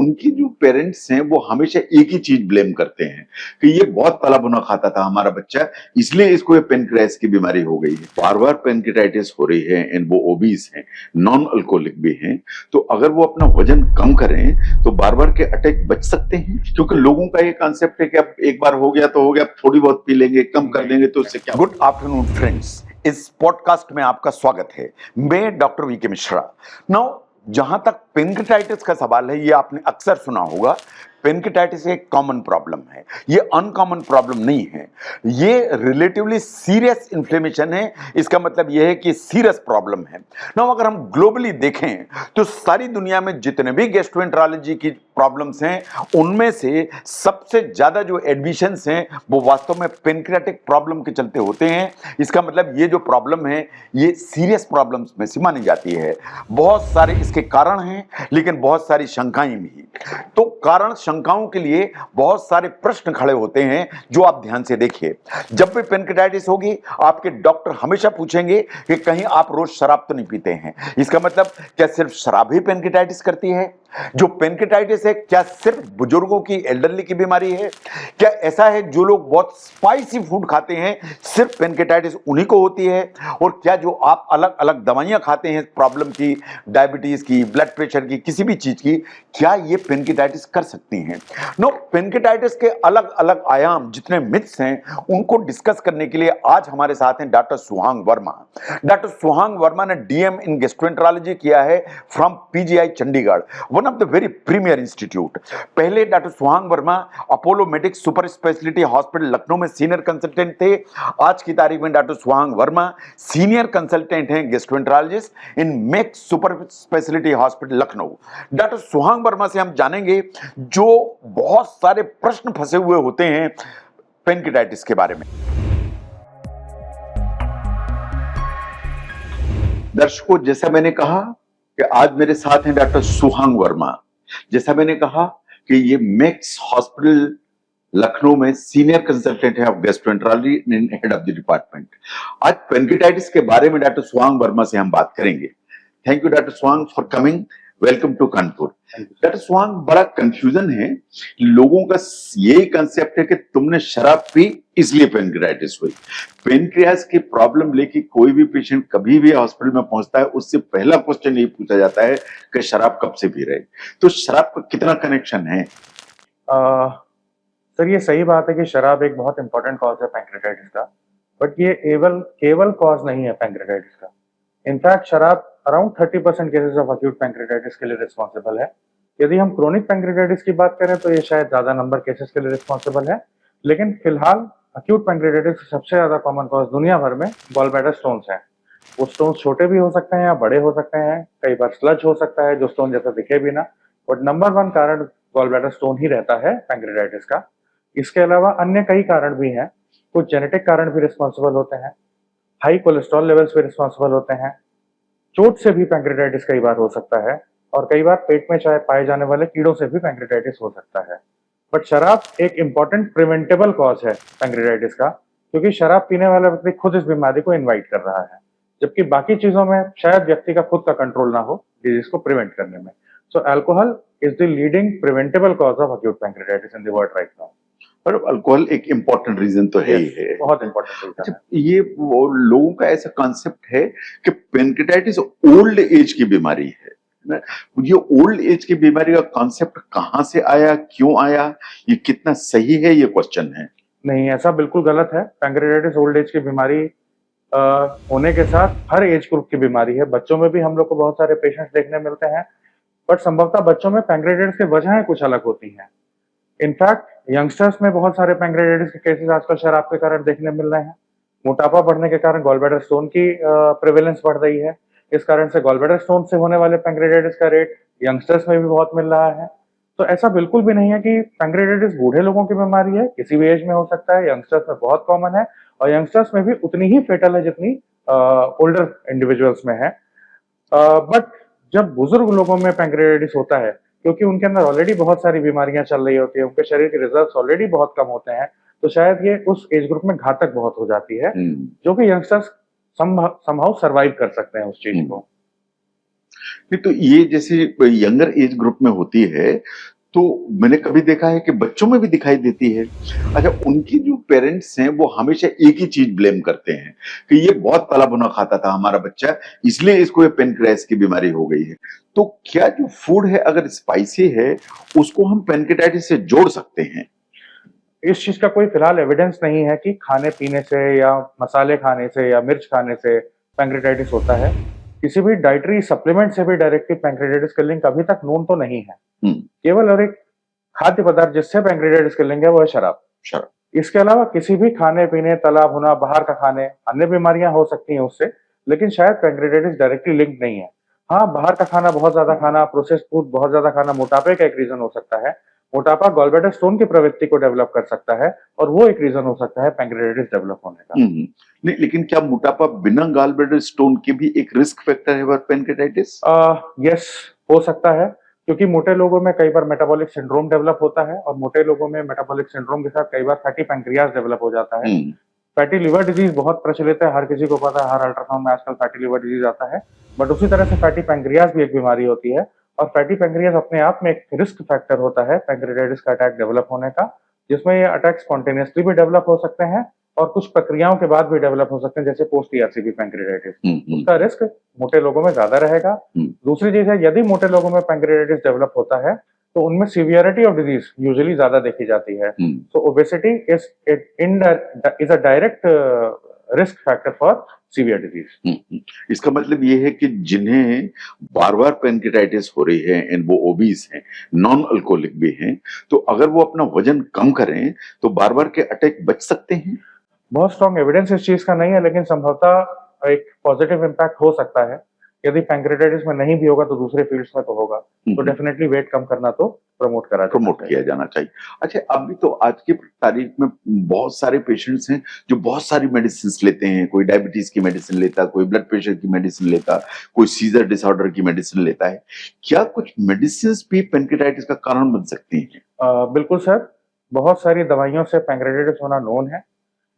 उनकी जो पेरेंट्स हैं वो हमेशा एक ही चीज ब्लेम करते हैं कि ये बहुत तला भुना खाता था हमारा बच्चा, इसलिए इसको ये पेनक्रियास की बीमारी हो गई है। बार बार पेनक्रियाटाइटिस हो रही है एंड वो ओबीस हैं, नॉन अल्कोहलिक भी हैं, तो अगर वो अपना वजन कम करें तो बार बार के अटैक बच सकते हैं। क्योंकि लोगों का ये कॉन्सेप्ट है कि अब एक बार हो गया तो हो गया, थोड़ी बहुत पी लेंगे, कम कर देंगे तो उससे क्या। गुड आफ्टरनून फ्रेंड्स, इस पॉडकास्ट में आपका स्वागत है। मैं डॉक्टर वीके मिश्रा। नाउ जहां तक पेनक्रियाटाइटिस का सवाल है, ये आपने अक्सर सुना होगा। पेनक्रियाटाइटिस एक कॉमन प्रॉब्लम है, ये अनकॉमन प्रॉब्लम नहीं है। ये रिलेटिवली सीरियस इन्फ्लेमेशन है, इसका मतलब यह है कि सीरियस प्रॉब्लम है। नाउ अगर हम ग्लोबली देखें तो सारी दुनिया में जितने भी गैस्ट्रोएंटरोलॉजी की प्रॉब्लम्स हैं, उनमें से सबसे ज्यादा जो एडमिशंस हैं वो वास्तव में पेनक्रियाटिक प्रॉब्लम के चलते होते हैं। इसका मतलब ये जो प्रॉब्लम है ये सीरियस प्रॉब्लम्स में से मानी जाती है। बहुत सारे इसके कारण हैं, लेकिन बहुत सारी शंकाएं भी। तो कारण शंकाओं के लिए बहुत सारे प्रश्न खड़े होते हैं जो आप ध्यान से देखिए। जब भी पेनक्रियाटाइटिस होगी, आपके डॉक्टर हमेशा पूछेंगे कि कहीं आप रोज शराब तो नहीं पीते हैं। इसका मतलब क्या सिर्फ शराब ही पेनक्रियाटाइटिस करती है? जो पेनक्रियाटाइटिस है क्या सिर्फ बुजुर्गों की, एल्डरली की बीमारी है? क्या ऐसा है जो लोग बहुत स्पाइसी फूड खाते हैं सिर्फ पेनक्रियाटाइटिस उन्हीं को होती है? और क्या जो आप अलग अलग दवाइयां खाते हैं प्रॉब्लम की, डायबिटीज की, ब्लड प्रेशर की, किसी भी चीज की, क्या ये पेनक्रियाटाइटिस कर सकती हैं? नो, पेनक्रियाटाइटिस के अलग अलग आयाम, जितने मिथ्स हैं, उनको डिस्कस करने के लिए आज हमारे साथ हैं डॉक्टर सुहांग वर्मा। डॉक्टर सुहांग वर्मा ने डीएम इन गैस्ट्रोएंटरोलॉजी किया है from PGI Chandigarh, one of the very premier institute. पहले doctor Suhang Verma Apollo Medics super speciality hospital Lucknow में सीनियर कंसल्टेंट थे। आज की तारीख में doctor Suhang Verma senior consultant हैं gastroenterologist in Max super speciality hospital Lucknow. Doctor Suhang Verma से हम जानेंगे जो बहुत सारे प्रश्न फंसे हुए होते हैं पेनक्रियाटाइटिस के बारे में। दर्शकों, जैसा मैंने कहा कि आज मेरे साथ हैं डॉक्टर सुहांग वर्मा। जैसा मैंने कहा कि ये मेक्स हॉस्पिटल लखनऊ में सीनियर कंसल्टेंट है of gastroenterology and head of the department. आज पेनक्रियाटाइटिस के बारे में डॉक्टर सुहांग वर्मा से हम बात करेंगे। Thank you doctor Suhang for coming. Welcome to Kanpur. Doctor Suhang, बड़ा कंफ्यूजन है लोगों का, यही कंसेप्ट है कि तुमने शराब पी इसलिए पेनक्रियाटाइटिस हुई। पेनक्रियास की प्रॉब्लम लेके कोई भी पेशेंट कभी भी हॉस्पिटल में पहुंचता है, उससे पहला क्वेश्चन यही पूछा जाता है कि शराब कब से पी रहे। तो शराब का कितना कनेक्शन है? सर, ये सही बात है कि शराब एक बहुत इंपॉर्टेंट कॉज है पैंक्रियाटाइटिस का, बट ये केवल कॉज नहीं है पैंक्रियाटाइटिस का। इनफैक्ट शराब around 30% cases of acute pancreatitis के लिए रिस्पॉन्सिबल है। यदि हम क्रोनिक पैंक्रियाटाइटिस की बात करें तो ये शायद ज्यादा नंबर केसेस के लिए रिस्पॉन्सिबल है, लेकिन फिलहाल अक्यूट पैंक्रियाटाइटिस की सबसे ज्यादा कॉमन कॉज दुनिया भर में गॉल ब्लैडर स्टोन्स हैं। वो स्टोन्स छोटे भी हो सकते हैं या बड़े हो सकते हैं, कई बार स्लज हो सकता है जो स्टोन जैसा दिखे भी ना, बट नंबर 1 कारण गॉल ब्लैडर स्टोन ही रहता है पैंक्रियाटाइटिस का। इसके अलावा अन्य कई कारण भी हैं। कुछ जेनेटिक कारण भी रिस्पॉन्सिबल होते हैं, हाई कोलेस्ट्रॉल लेवल्स भी रिस्पॉन्सिबल होते हैं, चोट से भी पैंक्रियाटाइटिस कई बार हो सकता है, और कई बार पेट में चाहे पाए जाने वाले कीड़ों से भी पैंक्रियाटाइटिस हो सकता है। बट शराब एक इंपॉर्टेंट प्रिवेंटेबल कॉज है पैंक्रियाटाइटिस का, क्योंकि शराब पीने वाला व्यक्ति खुद इस बीमारी को इन्वाइट कर रहा है, जबकि बाकी चीजों में शायद व्यक्ति का खुद का कंट्रोल ना हो डिजीज को प्रिवेंट करने में। So alcohol is the leading preventable cause of acute pancreatitis in the world right now. पर अल्कोहल एक इम्पोर्टेंट रीजन तो है ही है, बहुत इंपॉर्टेंट रीजन है। ये वो लोगों का ऐसा कॉन्सेप्ट है कि पेनक्रियाटाइटिस ओल्ड एज की बीमारी है। ये ओल्ड एज की बीमारी का कॉन्सेप्ट कहां से आया, क्यों आया, ये कितना सही है, ये क्वेश्चन है। नहीं, ऐसा बिल्कुल गलत है। पैंक्रियाटाइटिस ओल्ड एज की बीमारी होने के साथ हर एज ग्रुप की बीमारी है। बच्चों में भी हम लोग को बहुत सारे पेशेंट्स देखने मिलते हैं, बट संभवतः बच्चों में पैंक्रियाटाइटिस की वजहें कुछ अलग होती हैं। इनफैक्ट यंगस्टर्स में बहुत सारे पैंक्रियाटाइटिस के केसेस आजकल शराब के कारण देखने मिल रहे हैं। मोटापा बढ़ने के कारण गॉल ब्लैडर स्टोन की प्रेवेलेंस बढ़ रही है। इस कारण से गॉल ब्लैडर स्टोन से होने वाले पैंक्रियाटाइटिस का रेट यंगस्टर्स में भी बहुत मिल रहा है। तो ऐसा बिल्कुल भी नहीं है कि पैंक्रियाटाइटिस बूढ़े लोगों की बीमारी है, किसी भी एज में हो सकता है। यंगस्टर्स में बहुत कॉमन है, और यंगस्टर्स में भी उतनी ही फेटल है जितनी ओल्डर इंडिविजुअल्स में है। बट जब बुजुर्ग लोगों में पैंक्रियाटाइटिस होता है, क्योंकि उनके अंदर ऑलरेडी बहुत सारी बीमारियां चल रही होती है, उनके शरीर के रिजल्ट्स ऑलरेडी बहुत कम होते हैं, तो शायद ये उस एज ग्रुप में घातक बहुत हो जाती है, जो कि यंगस्टर्स समहाउ सर्वाइव कर सकते हैं उस चीज को। नहीं, तो ये जैसे यंगर एज ग्रुप में होती है तो मैंने कभी देखा है कि बच्चों में भी दिखाई देती है। अच्छा, उनके जो पेरेंट्स हैं वो हमेशा एक ही चीज ब्लेम करते हैं कि ये बहुत तला भुना खाता था हमारा बच्चा, इसलिए इसको ये पेनक्रियास की बीमारी हो गई है। तो क्या जो फूड है अगर स्पाइसी है, उसको हम पेनक्रियाटाइटिस से जोड़ सकते हैं? इस चीज का कोई फिलहाल एविडेंस नहीं है कि खाने पीने से या मसाले खाने से या मिर्च खाने से पैंक्रेटाइटिस होता है। किसी भी डाइटरी सप्लीमेंट से भी डायरेक्टली पैंक्रेटाइटिस का लिंक अभी तक नोन तो नहीं है। हम्म। केवल और एक खाद्य पदार्थ जिससे पैंक्रेटाइटिस का लिंक है वो है शराब। शराब। इसके अलावा किसी भी खाने पीने, तला भुना, बाहर का खाने, अन्य बीमारियां हो सकती हैं उससे, लेकिन शायद पैंक्रेटाइटिस डायरेक्टली लिंक नहीं है। हाँ, बाहर का खाना बहुत ज्यादा खाना, प्रोसेस्ड फूड बहुत ज्यादा खाना मोटापे का एक रीजन हो सकता है। मोटापा गॉलब्लैडर स्टोन की प्रवृत्ति को डेवलप कर सकता है और वो एक रीजन हो सकता है पैंक्रेटाइटिस डेवलप होने का। नहीं, लेकिन क्या मोटापा बिना गॉलब्लैडर स्टोन के भी एक रिस्क फैक्टर है फॉर पैनक्रेटाइटिस? यस, हो सकता है, क्योंकि मोटे लोगों में कई बार मेटाबॉलिक सिंड्रोम डेवलप होता है और मोटे लोगों में मेटाबॉलिक सिंड्रोम के साथ कई बार फैटी पैंक्रियाज डेवलप हो जाता है। फैटी लिवर डिजीज बहुत प्रचलित है, हर किसी को पता है, हर अल्ट्रासाउंड में आजकल फैटी लिवर डिजीज आता है। बट उसी तरह से फैटी पैंक्रियाज भी एक बीमारी होती है और फैटी पैंक्रियाज अपने आप में एक रिस्क फैक्टर होता है पैंक्रेटाइटिस का अटैक डेवलप होने का, जिसमें ये अटैक स्पॉन्टेनियसली भी डेवलप हो सकते हैं और कुछ प्रक्रियाओं के बाद भी डेवलप हो सकते हैं, जैसे पोस्ट ईआरसीपी पैंक्रेटाइटिस। उसका रिस्क मोटे लोगों में ज्यादा रहेगा। दूसरी चीज है, यदि मोटे लोगों में पैंक्रेटाइटिस डेवलप होता है तो उनमें सीवियरिटी ऑफ डिजीज यूजुअली ज्यादा देखी जाती है। So obesity is a direct risk factor for severe disease. इसका मतलब ये है कि जिन्हें बार बार पैनक्रेटाइटिस हो रही है एंड वो ओबीस हैं, नॉन अल्कोहलिक भी हैं, तो अगर वो अपना वजन कम करें तो बार बार के अटैक बच सकते हैं? बहुत स्ट्रॉन्ग एविडेंस इस चीज का नहीं है, लेकिन संभवतः एक पॉजिटिव इम्पैक्ट हो सकता है। यदि पैंक्रेटाइटिस में नहीं भी होगा तो दूसरे फील्ड्स में तो होगा। तो डेफिनेटली वेट कम करना तो प्रमोट किया जाना चाहिए। अच्छा, अभी तो आज की तारीख में बहुत सारे पेशेंट्स हैं जो बहुत सारी मेडिसिन लेते हैं। कोई डायबिटीज की मेडिसिन लेता, कोई ब्लड प्रेशर की मेडिसिन लेता, कोई सीजर डिसऑर्डर की मेडिसिन लेता है। क्या कुछ मेडिसिन भी पैंक्रेटाइटिस का कारण बन सकती हैं? बिल्कुल सर, बहुत सारी दवाइयों से पैंक्रेटाइटिस होना नोन है।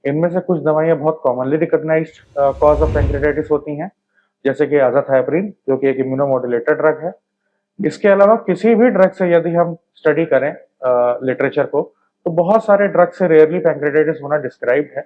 इनमें से कुछ दवाइयां बहुत commonly recognised cause of pancreatitis होती हैं, जैसे कि आज़ाथाइप्रिन, जो कि एक इम्यूनोमोडुलेटर ड्रग है। इसके अलावा किसी भी ड्रग से यदि हम स्टडी करें लिटरेचर को, तो बहुत सारे ड्रग से रेयरली पैंक्रेटाइटिस होना डिस्क्राइब्ड है।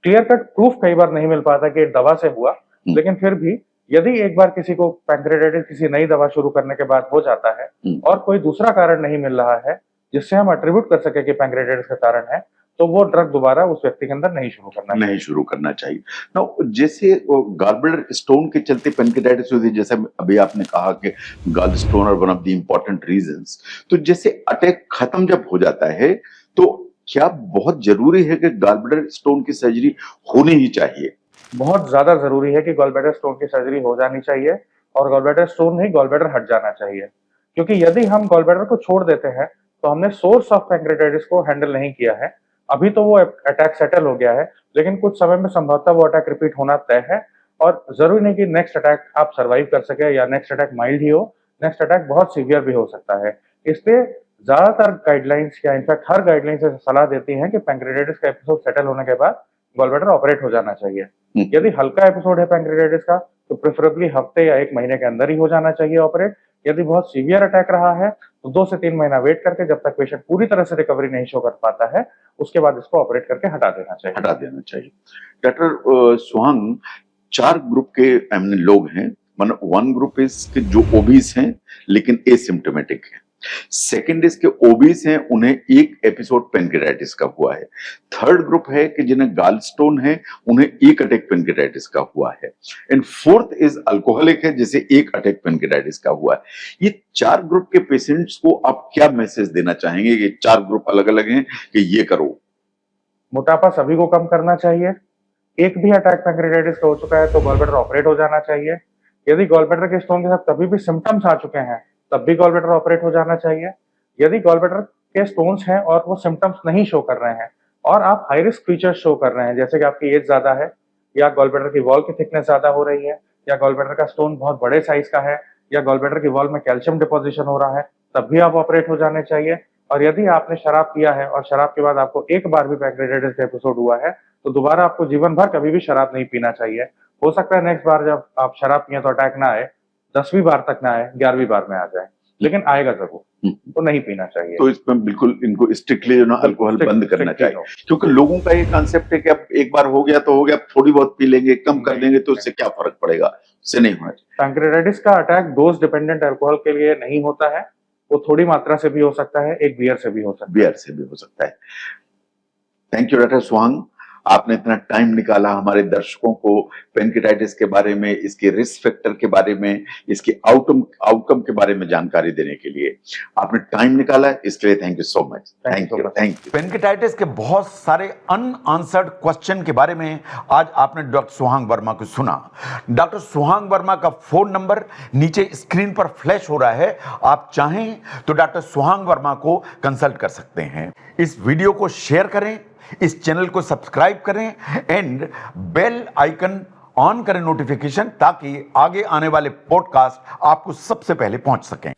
क्लियर कट प्रूफ कई बार नहीं मिल पाता कि दवा से हुआ, लेकिन फिर भी यदि एक बार किसी को पैंक्रेटाइटिस किसी नई दवा शुरू करने के बाद हो जाता है और कोई दूसरा कारण नहीं मिल रहा है जिससे हम अट्रीब्यूट कर सके कि पैंक्रेटाइटिस का कारण है, तो वो ड्रग दोबारा उस व्यक्ति के अंदर नहीं शुरू करना चाहिए। नाउ, जैसे गॉलब्लैडर स्टोन के चलते पैंक्रेटाइटिस होती है, जैसे अभी आपने कहा कि gall stone are one of the important reasons, तो जैसे अटैक खत्म जब हो जाता है तो क्या बहुत जरूरी है कि गॉलब्लैडर स्टोन की सर्जरी होनी ही चाहिए? बहुत ज्यादा जरूरी है कि गॉलब्लैडर स्टोन की सर्जरी हो जानी चाहिए और गॉलब्लैडर स्टोन नहीं, गॉलब्लैडर हट जाना चाहिए। क्योंकि यदि हम गॉलब्लैडर को छोड़ देते हैं तो हमने सोर्स ऑफ पैंक्रेटाइटिस को हैंडल नहीं किया है। अभी तो वो अटैक सेटल हो गया है, लेकिन कुछ समय में संभवतः वो अटैक रिपीट होना तय है और जरूरी नहीं कि नेक्स्ट अटैक आप सर्वाइव कर सके या नेक्स्ट अटैक माइल्ड ही हो, नेक्स्ट अटैक बहुत सीवियर भी हो सकता है। इसलिए ज्यादातर गाइडलाइंस या इनफैक्ट हर गाइडलाइंस सलाह देती हैं कि पैंक्रेटाइटिस का एपिसोड सेटल होने के बाद गॉलब्लैडर ऑपरेट हो जाना चाहिए। यदि हल्का एपिसोड है पैंक्रेटाइटिस का तो प्रेफरेबली हफ्ते या 1 महीने के अंदर ही हो जाना चाहिए ऑपरेट। यदि बहुत सीवियर अटैक रहा है तो 2 से 3 महीना वेट करके, जब तक पेशेंट पूरी तरह से रिकवरी नहीं शो कर पाता है, उसके बाद इसको ऑपरेट करके हटा देना चाहिए। डॉक्टर सुहांग, 4 ग्रुप के लोग हैं। वन ग्रुप इज जो ओबीस हैं लेकिन एसिम्प्टोमेटिक है। सेकेंड इसके ओबीस हैं, उन्हें एक एपिसोड पैंक्रेटाइटिस का हुआ है। थर्ड ग्रुप है कि जिन्हें गाल स्टोन है, उन्हें एक अटैक पैंक्रेटाइटिस का हुआ है। एंड फोर्थ इज अल्कोहलिक है, जिसे एक अटैक पैंक्रेटाइटिस का हुआ है। ये 4 ग्रुप के पेशेंट्स को आप क्या मैसेज देना चाहेंगे? ये 4 ग्रुप अलग अलग हैं कि ये करो। मोटापा सभी को कम करना चाहिए। एक भी अटैक पैंक्रेटाइटिस का हो चुका है तो गॉलब्लैडर ऑपरेट हो जाना चाहिए। यदि गॉलब्लैडर के स्टोन के साथ कभी भी सिम्टम्स आ चुके हैं तब भी गॉलब्लैडर ऑपरेट हो जाना चाहिए। यदि गॉलब्लैडर के स्टोन्स हैं और वो सिम्टम्स नहीं शो कर रहे हैं और आप हाई रिस्क फीचर्स शो कर रहे हैं, जैसे कि आपकी एज ज्यादा है या गॉलब्लैडर की वॉल की थिकनेस ज्यादा हो रही है या गॉलब्लैडर का स्टोन बहुत बड़े साइज का है या गॉलब्लैडर की वॉल में कैल्शियम डिपोजिशन हो रहा है, तब भी आप ऑपरेट हो जाने चाहिए। और यदि आपने शराब पिया है और शराब के बाद आपको एक बार भी पैंक्रेटाइटिस का एपिसोड हुआ है तो दोबारा आपको जीवन भर कभी भी शराब नहीं पीना चाहिए। हो सकता है नेक्स्ट बार जब आप शराब पिए तो अटैक ना आए, 10वीं बार तक ना आए, 11वीं बार में आ जाए। लेकिन आएगा जरूर, तो नहीं पीना चाहिए। तो इसमें बिल्कुल इनको स्ट्रिक्टली अल्कोहल बंद करना चाहिए, क्योंकि लोगों का ये कॉन्सेप्ट है कि अब एक बार हो गया तो हो गया, थोड़ी बहुत पी लेंगे, कम कर देंगे तो इससे क्या फर्क पड़ेगा, इससे नहीं होना चाहिए। पैंक्रेटाइटिस का अटैक डोज डिपेंडेंट अल्कोहल के लिए नहीं होता है, वो थोड़ी मात्रा से भी हो सकता है, एक बियर से भी हो सकता है। बियर से भी हो सकता है। थैंक यू डॉक्टर सुहांग, आपने इतना टाइम निकाला हमारे दर्शकों को पेनक्रेटाइटिस के बारे में, इसके रिस्क फैक्टर के बारे में, इसके आउटकम के बारे में जानकारी देने के लिए आपने टाइम निकाला, इसके लिए thank you so much. Thank you. Pancreatitis के बहुत सारे अनआंसर्ड क्वेश्चन के बारे में आज आपने डॉक्टर सुहांग वर्मा को सुना। डॉक्टर सुहांग वर्मा का फोन नंबर नीचे स्क्रीन पर फ्लैश हो रहा है, आप चाहें तो डॉक्टर सुहांग वर्मा को कंसल्ट कर सकते हैं। इस वीडियो को शेयर करें, इस चैनल को सब्सक्राइब करें एंड बेल आइकन ऑन करें नोटिफिकेशन, ताकि आगे आने वाले पॉडकास्ट आपको सबसे पहले पहुंच सकें।